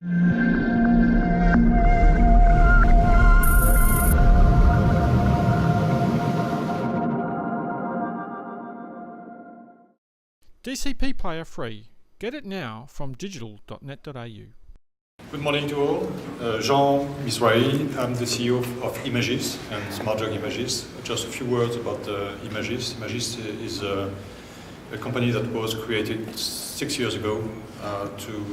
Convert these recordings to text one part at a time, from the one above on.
DCP Player free. Get it now from digital.net.au. Good morning to all. Jean Mizrahi, I'm the CEO of Ymagis and SmartJog Ymagis. Just a few words about Ymagis. Ymagis is a company that was created 6 years ago to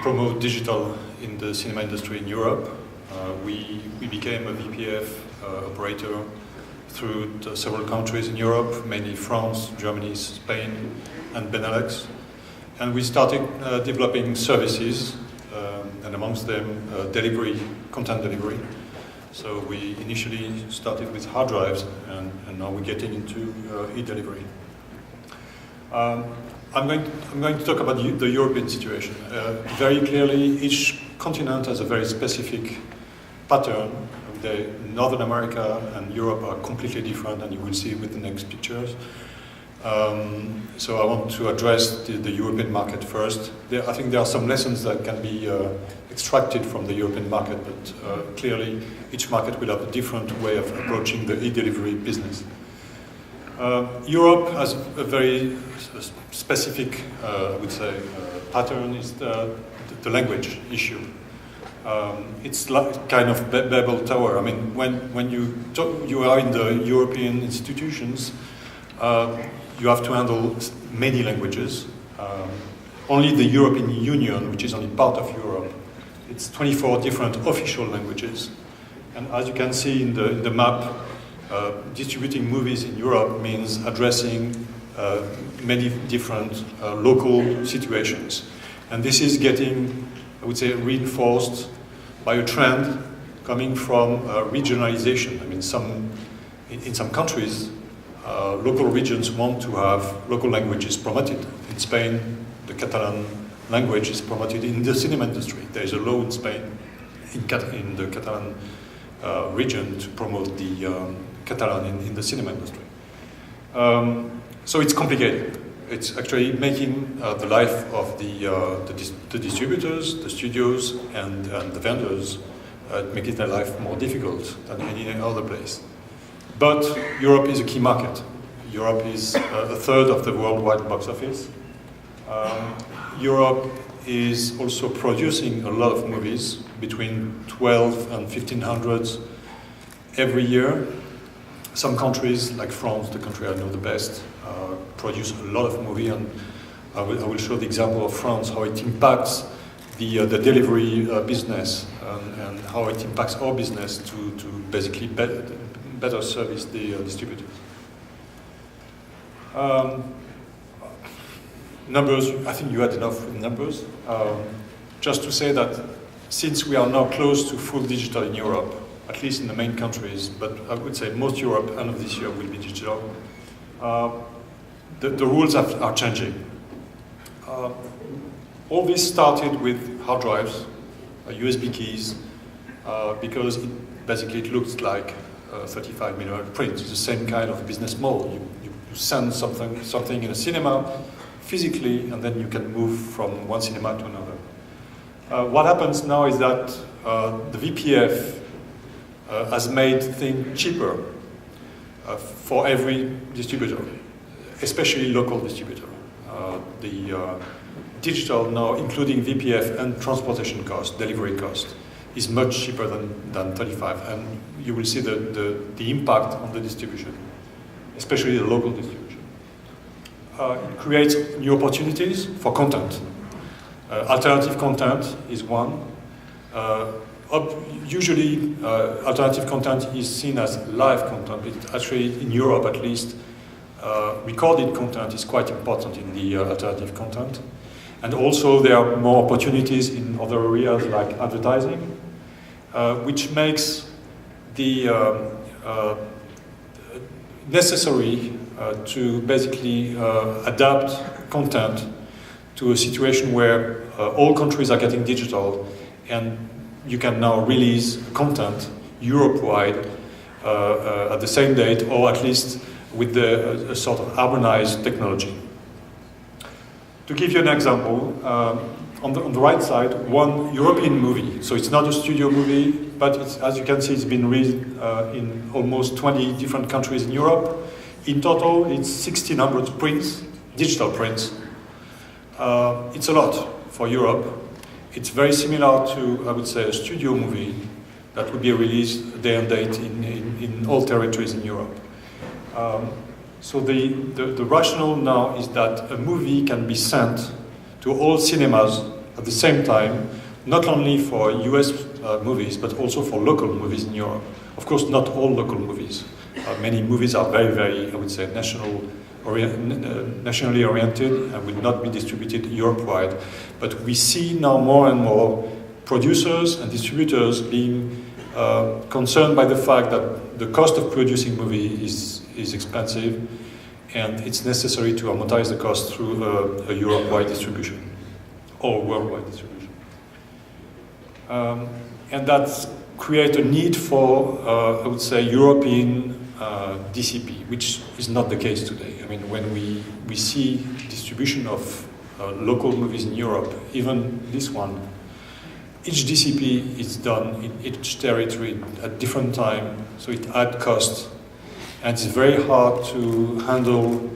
promote digital in the cinema industry in Europe. We became a VPF operator through several countries in Europe, mainly France, Germany, Spain, and Benelux. And we started developing services, and amongst them delivery, content delivery. So we initially started with hard drives, and now we're getting into e-delivery. I'm going to talk about the European situation. Very clearly, each continent has a very specific pattern. Northern America and Europe are completely different, and you will see with the next pictures. So I want to address the European market first. I think there are some lessons that can be extracted from the European market, but clearly each market will have a different way of approaching the e-delivery business. Europe has a very specific, I would say, pattern is the language issue. It's like kind of Babel Tower. I mean, when you are in the European institutions, you have to handle many languages. Only the European Union, which is only part of Europe, it's 24 different official languages. And as you can see in the map, distributing movies in Europe means addressing many different local situations. And this is getting, I would say, reinforced by a trend coming from regionalization. I mean, in some countries, local regions want to have local languages promoted. In Spain, the Catalan language is promoted in the cinema industry. There is a law in Spain, in the Catalan region, to promote the Catalan in the cinema industry. So it's complicated. It's actually making the life of the distributors, the studios, and the vendors, making their life more difficult than any other place. But Europe is a key market. Europe is a third of the worldwide box office. Europe is also producing a lot of movies, between 12 and 1,500 every year. Some countries, like France, the country I know the best, produce a lot of movie, and I will show the example of France, how it impacts the delivery business, and how it impacts our business to basically better service the distributors. Numbers, I think you had enough with numbers. Just to say that since we are now close to full digital in Europe, at least in the main countries, but I would say most Europe, end of this year, will be digital. The rules are changing. All this started with hard drives, USB keys, because basically it looks like 35mm print. It's the same kind of business model. You send something in a cinema physically, and then you can move from one cinema to another. What happens now is that the VPF has made things cheaper for every distributor, especially local distributor. The digital now, including VPF and transportation cost, delivery cost, is much cheaper than 35, and you will see the impact on the distribution, especially the local distribution. It creates new opportunities for content. Alternative content is one. Usually, alternative content is seen as live content, but actually, in Europe at least, recorded content is quite important in the alternative content. And also, there are more opportunities in other areas like advertising, which makes the necessary to basically adapt content to a situation where all countries are getting digital, and you can now release content Europe-wide at the same date, or at least with a sort of harmonized technology. To give you an example, on the right side, one European movie. So it's not a studio movie, but it's, as you can see, it's been released in almost 20 different countries in Europe. In total, it's 1,600 prints, digital prints. It's a lot for Europe. It's very similar to, I would say, a studio movie that would be released day and date in all territories in Europe. So the rationale now is that a movie can be sent to all cinemas at the same time, not only for US movies, but also for local movies in Europe. Of course, not all local movies. Many movies are very, very, I would say, nationally oriented and will not be distributed Europe-wide. But we see now more and more producers and distributors being concerned by the fact that the cost of producing movie is expensive, and it's necessary to amortize the cost through a Europe-wide distribution or worldwide distribution. And that creates a need for, I would say, European DCP, which is not the case today. I mean, when we see distribution of local movies in Europe, even this one, each DCP is done in each territory at different time, so it adds cost. And it's very hard to handle,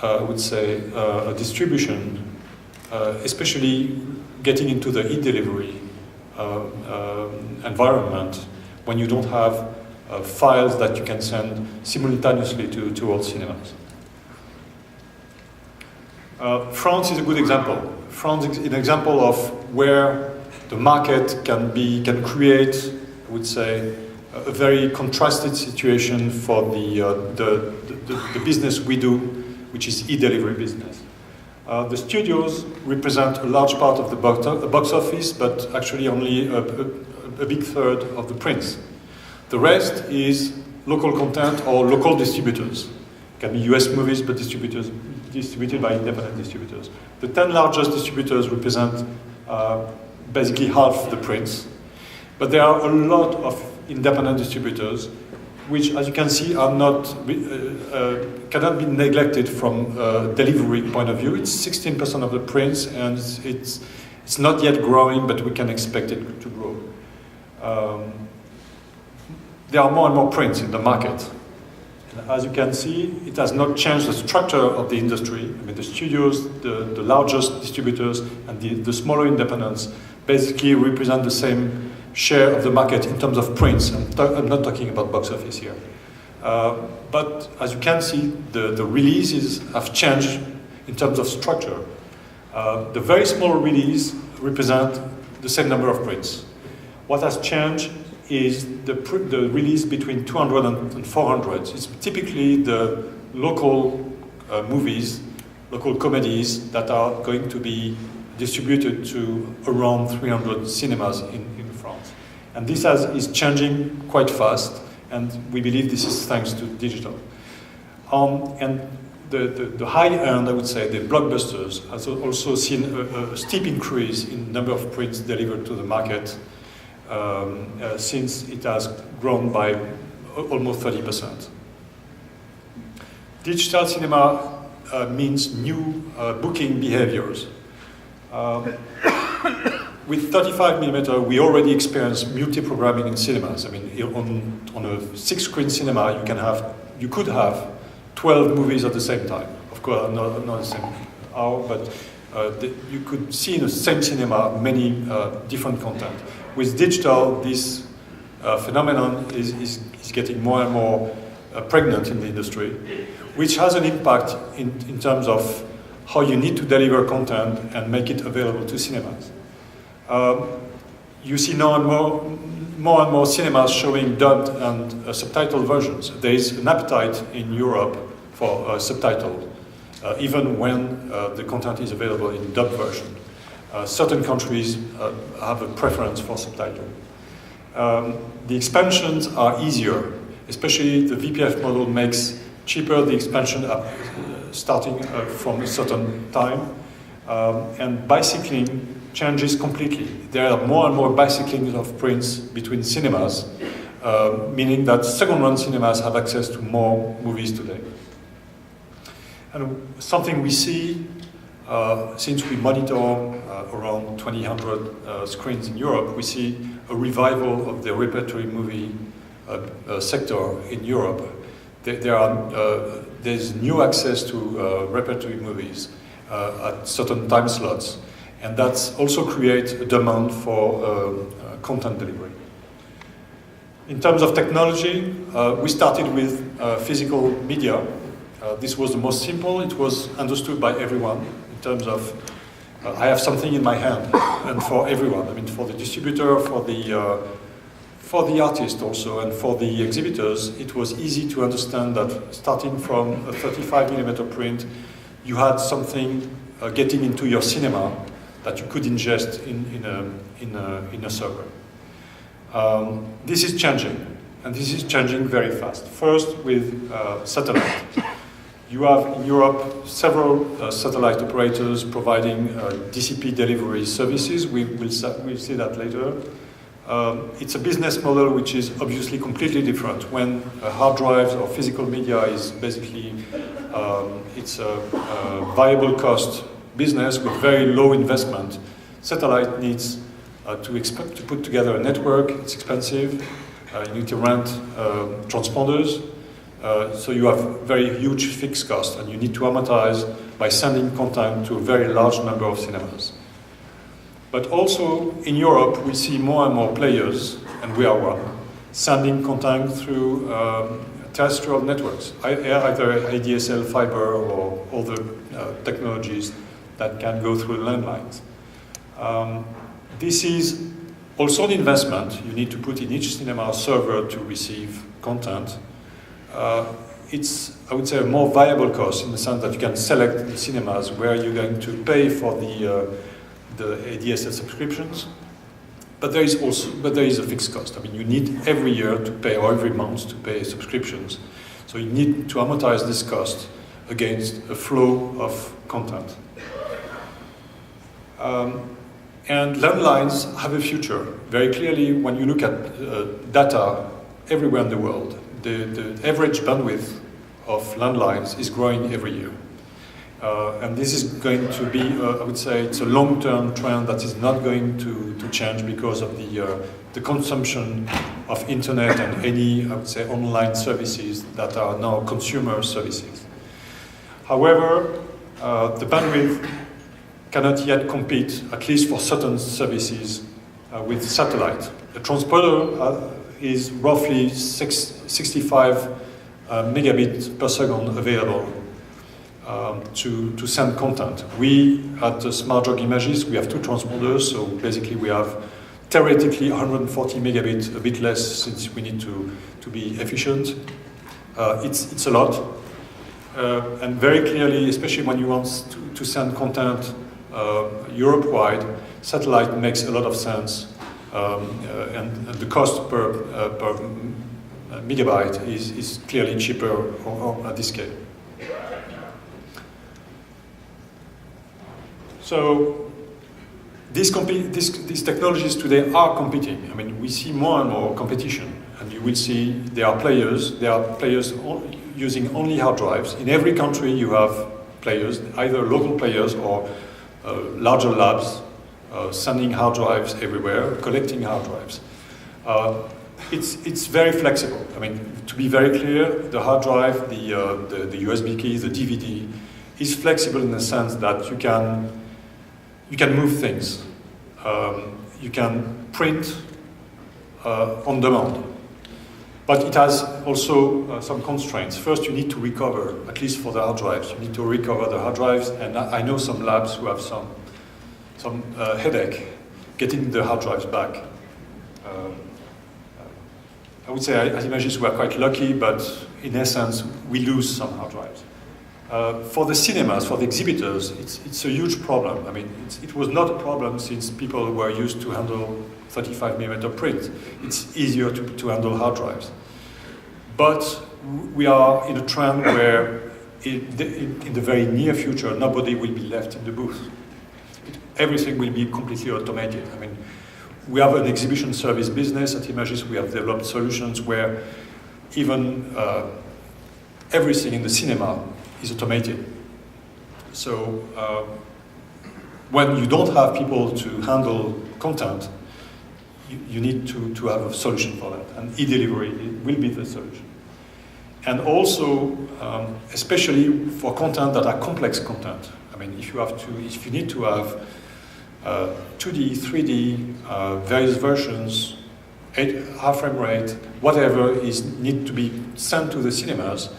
I would say, a distribution, especially getting into the e-delivery environment when you don't have files that you can send simultaneously to all cinemas. France is a good example. France is an example of where the market can create, I would say, a very contrasted situation for the business we do, which is e-delivery business. The studios represent a large part of the box office, but actually only a big third of the prints. The rest is local content or local distributors. It can be US movies, but distributed by independent distributors. The 10 largest distributors represent basically half the prints, but there are a lot of independent distributors, which, as you can see, are not cannot be neglected from a delivery point of view. It's 16% of the prints, and it's not yet growing, but we can expect it to grow. There are more and more prints in the market. And as you can see, it has not changed the structure of the industry. I mean, the studios, the largest distributors, and the smaller independents basically represent the same share of the market in terms of prints. I'm not talking about box office here. But as you can see, the releases have changed in terms of structure. The very small release represent the same number of prints. What has changed is the release between 200 and 400. It's typically the local movies, local comedies that are going to be distributed to around 300 cinemas in France. And this is changing quite fast, and we believe this is thanks to digital. And the high end, I would say, the blockbusters, has also seen a steep increase in number of prints delivered to the market since it has grown by almost 30%. Digital cinema means new booking behaviors. With 35mm, we already experience multi-programming in cinemas. I mean, on a 6-screen cinema, you could have 12 movies at the same time. Of course, not the same hour, but you could see in the same cinema many different content. With digital, this phenomenon is getting more and more pregnant in the industry, which has an impact in terms of how you need to deliver content and make it available to cinemas. You see more and more cinemas showing dubbed and subtitled versions. There is an appetite in Europe for subtitled, even when the content is available in dubbed version. Certain countries have a preference for subtitle. The expansions are easier, especially the VPF model makes cheaper the expansion starting from a certain time, and bicycling changes completely. There are more and more bicycling of prints between cinemas, meaning that second-run cinemas have access to more movies today. And something we see, since we monitor around 2,000 screens in Europe, we see a revival of the repertory movie sector in Europe. There's new access to repertory movies at certain time slots, and that's also creates a demand for content delivery. In terms of technology, we started with physical media. This was the most simple. It was understood by everyone in terms of I have something in my hand, and for everyone. I mean, for the distributor, for the artist also, and for the exhibitors, it was easy to understand that starting from a 35mm print, you had something getting into your cinema that you could ingest in a server. This is changing, and this is changing very fast. First, with satellite. You have in Europe several satellite operators providing DCP delivery services. We'll see that later. It's a business model which is obviously completely different. When hard drives or physical media is basically, it's a viable cost business with very low investment. Satellite needs to put together a network. It's expensive. You need to rent transponders. So you have very huge fixed costs, and you need to amortize by sending content to a very large number of cinemas. But also in Europe, we see more and more players, and we are one, sending content through terrestrial networks, either ADSL fiber or other technologies that can go through landlines. This is also an investment. You need to put in each cinema server to receive content. It's, I would say, a more viable cost in the sense that you can select the cinemas where you're going to pay for the ADSL subscriptions, but there is a fixed cost. I mean, you need every year to pay, or every month to pay subscriptions. So you need to amortize this cost against a flow of content. And landlines have a future. Very clearly, when you look at data everywhere in the world, the average bandwidth of landlines is growing every year. And this is going to be, I would say, it's a long-term trend that is not going to change because of the consumption of internet and any, I would say, online services that are now consumer services. However, the bandwidth cannot yet compete, at least for certain services, with satellite. A transponder is roughly 65 megabits per second available to send content. We, at SmartJog Ymagis, we have two transponders, so basically we have theoretically 140 megabits, a bit less since we need to be efficient. It's a lot. And very clearly, especially when you want to send content Europe-wide, satellite makes a lot of sense. And the cost per megabyte is clearly cheaper at this scale. So these technologies today are competing. I mean, we see more and more competition, and you will see there are players using only hard drives. In every country you have players, either local players or larger labs sending hard drives everywhere, collecting hard drives. It's very flexible. I mean, to be very clear, the hard drive, the USB key, the DVD is flexible in the sense that you can move things. You can print on demand. But it has also some constraints. First, you need to recover, at least for the hard drives, you need to recover the hard drives, and I know some labs who have some headache getting the hard drives back. I would say at Ymagis we are quite lucky, but in essence, we lose some hard drives. For the cinemas, for the exhibitors, it's a huge problem. I mean, it was not a problem since people were used to handle 35mm print. It's easier to handle hard drives. But we are in a trend where in the very near future, nobody will be left in the booth. Everything will be completely automated. I mean, we have an exhibition service business at Ymagis. We have developed solutions where even everything in the cinema is automated. So when you don't have people to handle content, you need to have a solution for that, and e-delivery will be the solution. And also, especially for content that are complex content. I mean, if you need to have 2D, 3D, various versions, half frame rate, whatever need to be sent to the cinemas,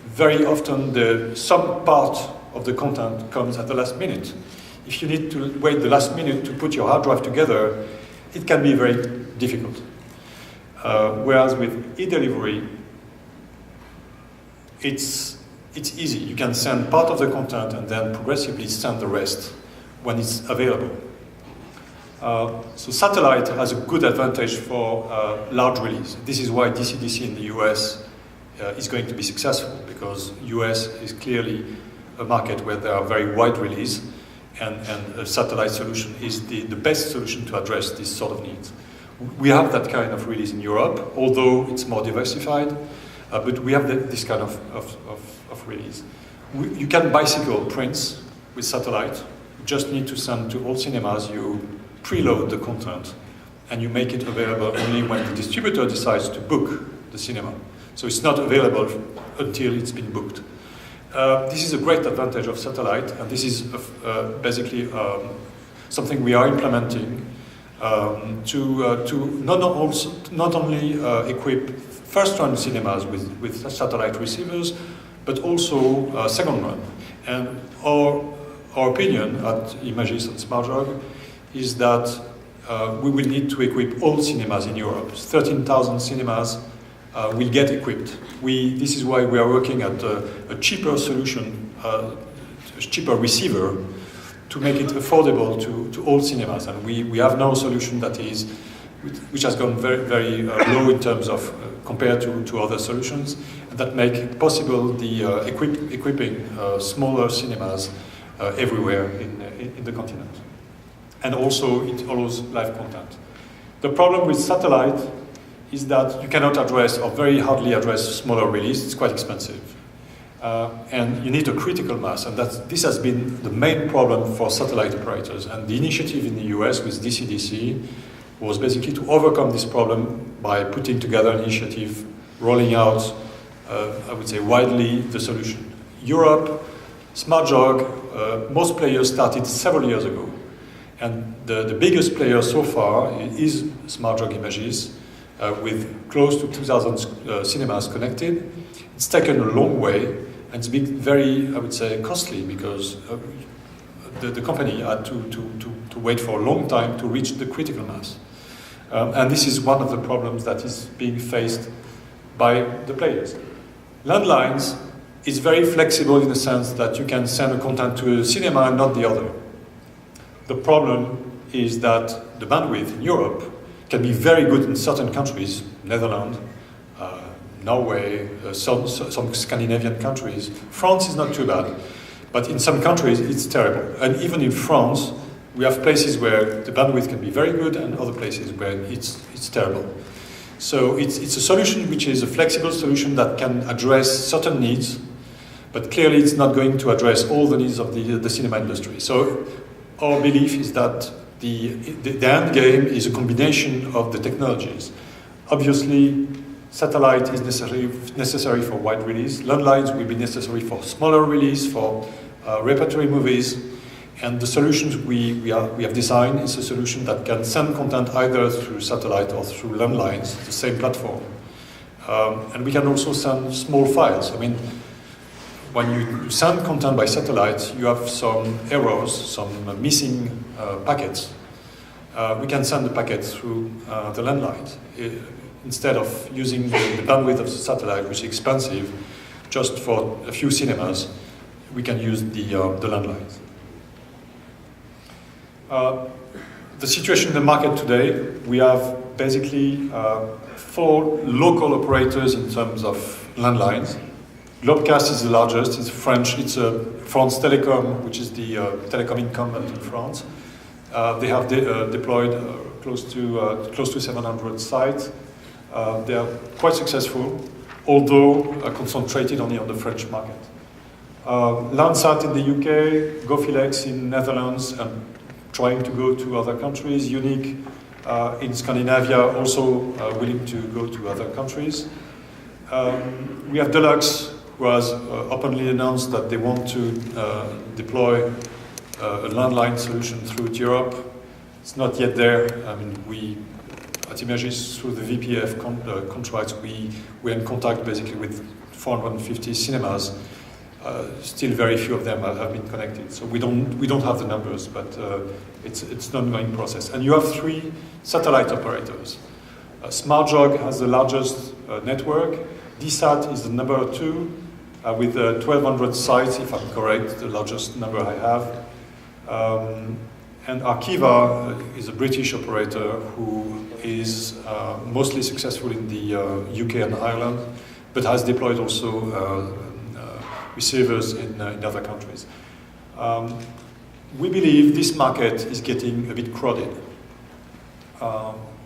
very often some part of the content comes at the last minute. If you need to wait the last minute to put your hard drive together, it can be very difficult. Whereas with e-delivery, it's easy. You can send part of the content and then progressively send the rest when it's available. So satellite has a good advantage for large release. This is why DC-DC in the US is going to be successful, because US is clearly a market where there are very wide release, and a satellite solution is the best solution to address this sort of needs. We have that kind of release in Europe, although it's more diversified, but we have this kind of release. You can bicycle prints with satellite. You just need to send to all cinemas. You preload the content, and you make it available only when the distributor decides to book the cinema. So it's not available until it's been booked. This is a great advantage of satellite, and this is basically something we are implementing to not only equip first-run cinemas with satellite receivers, but also second run. And our opinion at Ymagis and SmartJog is that we will need to equip all cinemas in Europe. 13,000 cinemas will get equipped. This is why we are working at a cheaper solution, a cheaper receiver, to make it affordable to all cinemas. And we have now a solution which has gone very, very low in terms of compared to other solutions, and that make it possible the equipping smaller cinemas everywhere in the continent. And also it allows live content. The problem with satellite is that you cannot address, or very hardly address, smaller release. It's quite expensive. And you need a critical mass, and this has been the main problem for satellite operators. And the initiative in the US with DC-DC was basically to overcome this problem by putting together an initiative, rolling out, I would say, widely the solution. Europe, SmartJog, most players started several years ago. And the biggest player so far is SmartJog Ymagis, with close to 2,000 cinemas connected. It's taken a long way, and it's been very, I would say, costly, because the company had to wait for a long time to reach the critical mass. And this is one of the problems that is being faced by the players. Landlines is very flexible in the sense that you can send a content to a cinema and not the other. The problem is that the bandwidth in Europe can be very good in certain countries, Netherlands, Norway, some Scandinavian countries. France is not too bad, but in some countries it's terrible. And even in France, we have places where the bandwidth can be very good and other places where it's terrible. So it's a solution which is a flexible solution that can address certain needs, but clearly it's not going to address all the needs of the cinema industry. So our belief is that the end game is a combination of the technologies. Obviously, satellite is necessary for wide release. Landlines will be necessary for smaller release, for repertory movies. And the solutions we have designed is a solution that can send content either through satellite or through landlines, the same platform. And we can also send small files. I mean, when you send content by satellite, you have some errors, some missing packets. We can send the packet through the landlines. Instead of using the bandwidth of the satellite, which is expensive, just for a few cinemas, we can use the landlines. The situation in the market today, we have basically 4 local operators in terms of landlines. Globecast is the largest. It's French. It's France Telecom, which is the telecom incumbent in France. They have deployed close to 700 sites. They are quite successful, although concentrated only on the French market. Landsat in the UK, Gofilex in Netherlands, and trying to go to other countries. Unique in Scandinavia, also willing to go to other countries. We have Deluxe, who has openly announced that they want to deploy a landline solution throughout Europe. It's not yet there. I mean, we at Ymagis, through the VPF contracts, we're in contact basically with 450 cinemas. Still very few of them have been connected. So we don't have the numbers, but it's an ongoing process. And you have 3 satellite operators. SmartJog has the largest network. DSAT is the number 2 with 1,200 sites, if I'm correct, the largest number I have. And Arqiva is a British operator who is mostly successful in the UK and Ireland, but has deployed also receivers in other countries. We believe this market is getting a bit crowded.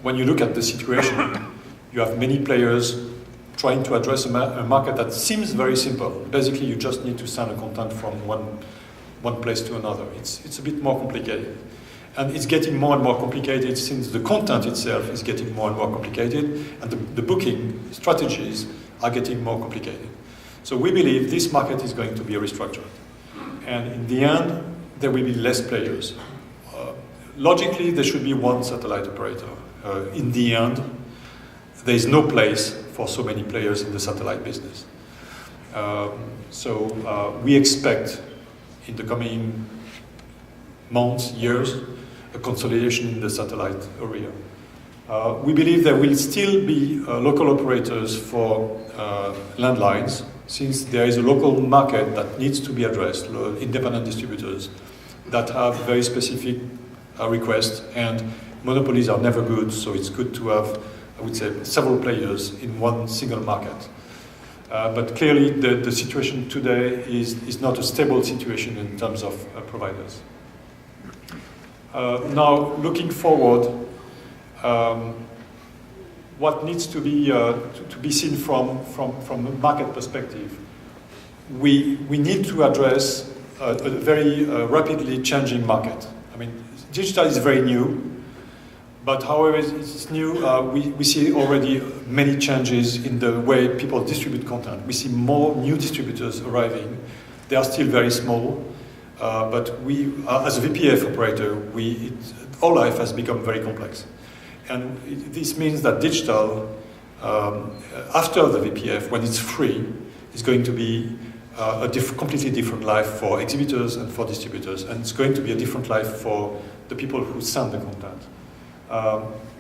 When you look at the situation, you have many players trying to address a market that seems very simple. Basically, you just need to send a content from one place to another. It's a bit more complicated. And it's getting more and more complicated since the content itself is getting more and more complicated, and the booking strategies are getting more complicated. So we believe this market is going to be restructured. And in the end, there will be less players. Logically, there should be one satellite operator. In the end, there is no place for so many players in the satellite business. So we expect in the coming months, years, a consolidation in the satellite area. We believe there will still be local operators for landlines, since there is a local market that needs to be addressed, independent distributors that have very specific requests, and monopolies are never good, so it's good to have, I would say, several players in one single market. But clearly the situation today is not a stable situation in terms of providers. Now, looking forward, what needs to be seen from a market perspective, we need to address a very rapidly changing market. I mean, digital is very new, but however it's new, we see already many changes in the way people distribute content. We see more new distributors arriving. They are still very small, but we, as a VPF operator, our life has become very complex. And this means that digital, after the VPF, when it's free, is going to be a completely different life for exhibitors and for distributors, and it's going to be a different life for the people who send the content.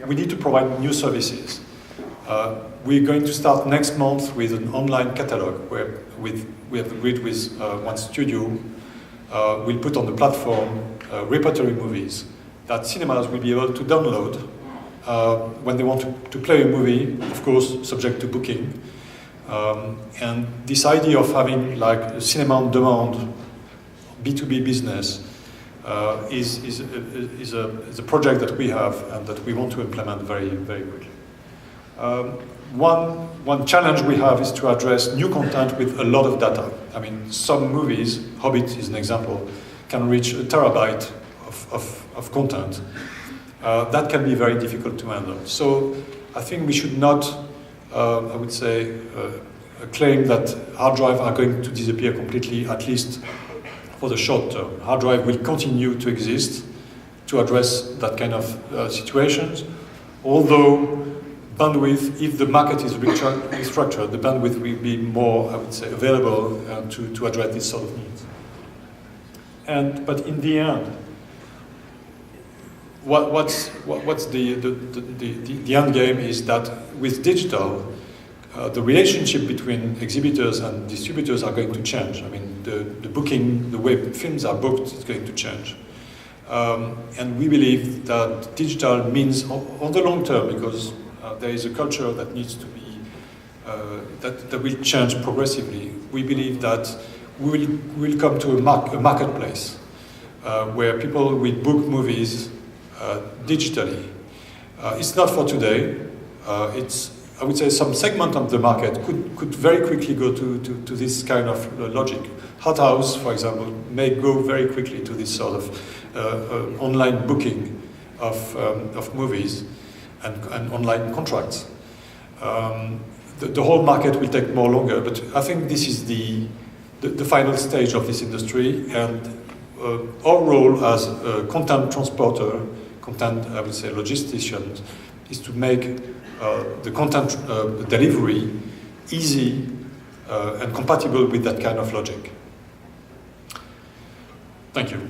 We need to provide new services. We're going to start next month with an online catalog where we have agreed with one studio. We'll put on the platform repertory movies that cinemas will be able to download when they want to play a movie, of course, subject to booking. And this idea of having like a cinema on demand, B2B business, is a project that we have and that we want to implement very, very quickly. One challenge we have is to address new content with a lot of data. I mean, some movies, Hobbit is an example, can reach a terabyte of content. That can be very difficult to handle. So I think we should not, I would say, claim that hard drives are going to disappear completely, at least for the short term. Hard drive will continue to exist to address that kind of situations, although bandwidth, if the market is restructured, the bandwidth will be more, I would say, available to address this sort of needs. But in the end, what's the end game is that with digital, the relationship between exhibitors and distributors are going to change. I mean, the booking, the way films are booked is going to change. And we believe that digital means, on the long term, because there is a culture that needs to be, that will change progressively. We believe that we will come to a marketplace where people will book movies digitally. It's not for today. I would say some segment of the market could very quickly go to this kind of logic. Hot House, for example, may go very quickly to this sort of online booking of movies and online contracts. The whole market will take more longer, but I think this is the final stage of this industry, and our role as a content transporter, content, I would say, logisticians, is to make the content delivery easy and compatible with that kind of logic. Thank you.